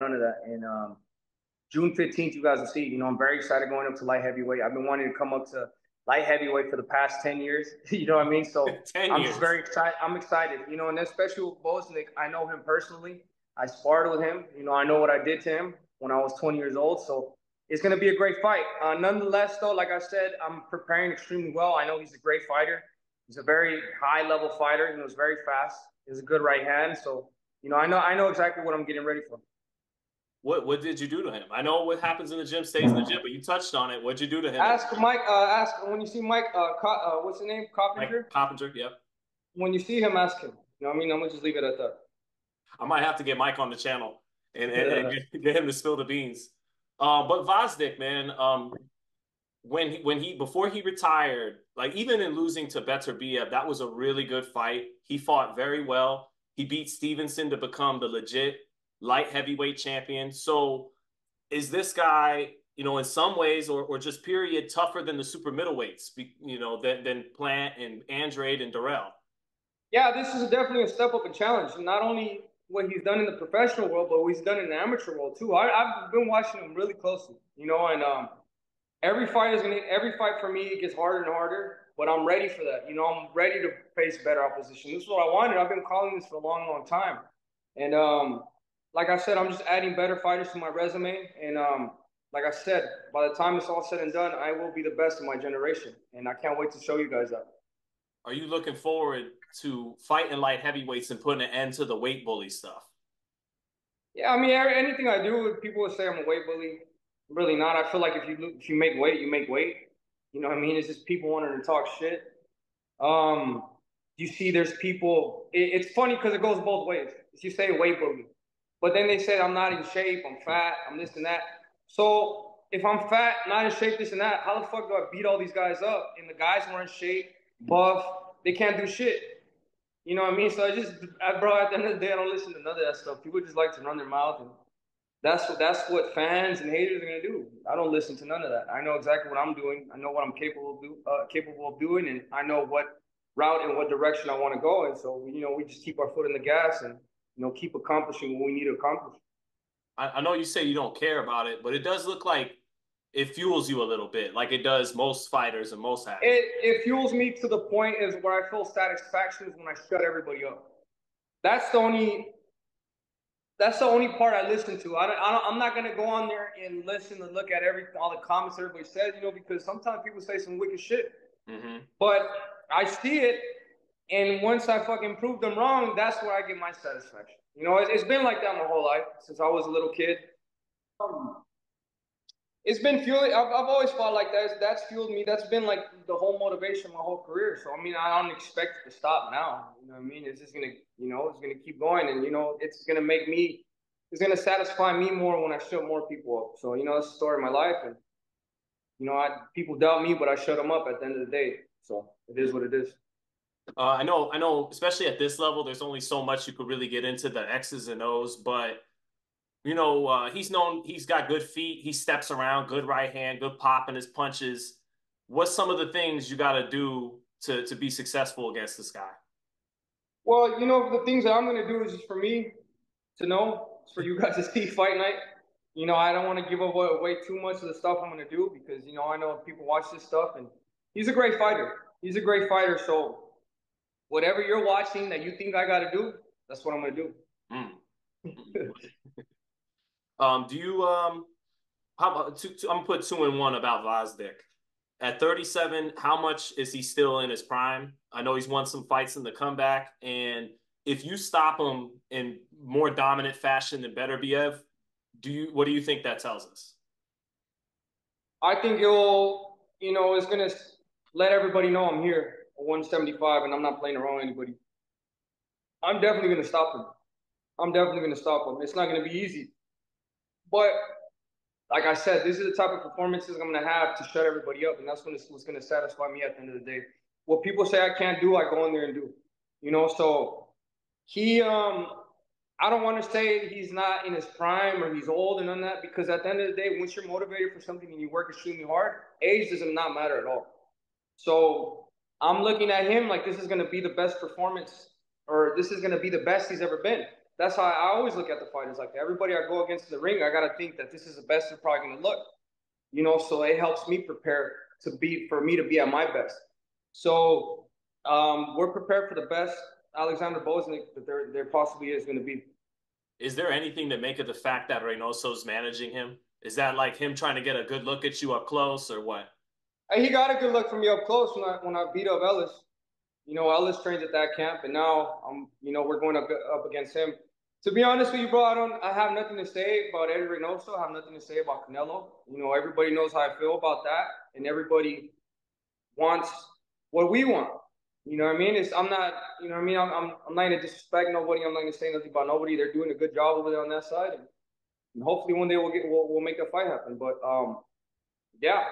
none of that. And June 15th, you guys will see. I'm very excited going up to light heavyweight. I've been wanting to come up to light heavyweight for the past 10 years. You know what I mean? So 10 I'm just years. very excited. I'm excited. And especially with Gvozdyk, I know him personally. I sparred with him. I know what I did to him when I was 20 years old. So it's going to be a great fight. Nonetheless, though, like I said, I'm preparing extremely well. I know he's a great fighter. He's a very high level fighter. He's very fast. He has a good right hand. So, I know exactly what I'm getting ready for. What did you do to him? I know what happens in the gym stays in the gym, but you touched on it. What'd you do to him? Ask Mike. Ask when you see Mike. What's his name? Like Coppinger. Coppinger, yep. When you see him, ask him. You know what I mean? I'm gonna just leave it at that. I might have to get Mike on the channel and get him to spill the beans. But Gvozdyk, man, when he before he retired, like even in losing to Beterbiev, that was a really good fight. He fought very well. He beat Stevenson to become the legit light heavyweight champion. So is this guy, in some ways, or just period, tougher than the super middleweights, than Plant and Andrade and Durrell? Yeah, this is definitely a step up in challenge. Not only what he's done in the professional world, but what he's done in the amateur world too. I've been watching him really closely. And every fight for me it gets harder and harder. But I'm ready for that. I'm ready to face better opposition. This is what I wanted. I've been calling this for a long, long time. And like I said, I'm just adding better fighters to my resume. And like I said, by the time it's all said and done, I will be the best of my generation. And I can't wait to show you guys that. Are you looking forward to fighting light heavyweights and putting an end to the weight bully stuff? Yeah, I mean, anything I do, people would say I'm a weight bully. I'm really not. I feel like if you make weight, you make weight. You know what I mean? It's just people wanting to talk shit. Um, you see, there's people. It's funny because it goes both ways. You say weight bully, but then they say I'm not in shape, I'm fat, I'm this and that. So if I'm fat, not in shape, this and that, how the fuck do I beat all these guys up? And the guys who are in shape, buff, they can't do shit. You know what I mean? So bro, at the end of the day, I don't listen to none of that stuff. People just like to run their mouth, and that's what fans and haters are gonna do. I don't listen to none of that. I know exactly what I'm doing. I know what I'm capable of doing, and I know what route and what direction I want to go. And so, we just keep our foot in the gas and keep accomplishing what we need to accomplish. I know you say you don't care about it, but it does look like it fuels you a little bit, like it does most fighters and most athletes. It fuels me to the point is where I feel satisfaction is when I shut everybody up. That's the only That's the only part I listen to. I'm not gonna go on there and listen and look at all the comments everybody says, because sometimes people say some wicked shit. Mm-hmm. But I see it, and once I fucking prove them wrong, that's where I get my satisfaction. It's been like that my whole life since I was a little kid. Um, it's been fueling. I've always felt like that's fueled me. That's been like the whole motivation my whole career. So I mean, I don't expect it to stop now. You know what I mean? It's just gonna, it's gonna keep going, and it's gonna satisfy me more when I shut more people up. So that's the story of my life, and people doubt me, but I shut them up at the end of the day. So it is what it is. I know, especially at this level, there's only so much you could really get into the X's and O's, but he's got good feet. He steps around, good right hand, good pop in his punches. What's some of the things you got to do to be successful against this guy? Well, the things that I'm gonna do is just for me to know. It's for you guys to see fight night. I don't want to give away too much of the stuff I'm going to do because, I know people watch this stuff and he's a great fighter. He's a great fighter. So whatever you're watching that you think I got to do, that's what I'm going to do. Do you how about I'm gonna put 2-1 about Gvozdyk. At 37, how much is he still in his prime? I know he's won some fights in the comeback, and if you stop him in more dominant fashion than Beterbiev, what do you think that tells us? I think it's going to let everybody know I'm here at 175 and I'm not playing around with anybody. I'm definitely going to stop him. I'm definitely going to stop him. It's not going to be easy. But like I said, these are the type of performances I'm going to have to shut everybody up, and that's what's going to satisfy me at the end of the day. What people say I can't do, I go in there and do. So he, I don't want to say he's not in his prime or he's old and none of that because at the end of the day, once you're motivated for something and you work extremely hard, age does not matter at all. So I'm looking at him like this is going to be the best performance or this is going to be the best he's ever been. that's how I always look at the fighters like that. Everybody I go against in the ring, I gotta think that this is the best they're probably gonna look. You know, so it helps me prepare for me to be at my best. So we're prepared for the best Oleksandr Gvozdyk that there possibly is going to be. Is there anything to make of the fact that Reynoso's managing him? Is that like him trying to get a good look at you up close or what? He got a good look from me up close when I beat up Ellis. You know, Ellis trains at that camp, and now we're going up against him. To be honest with you, bro, I have nothing to say about Eddie Reynoso. I have nothing to say about Canelo. You know, everybody knows how I feel about that, and everybody wants what we want. You know what I mean? I'm not, you know what I mean? I'm not gonna disrespect nobody. I'm not gonna say nothing about nobody. They're doing a good job over there on that side, and hopefully one day we'll make a fight happen. But yeah,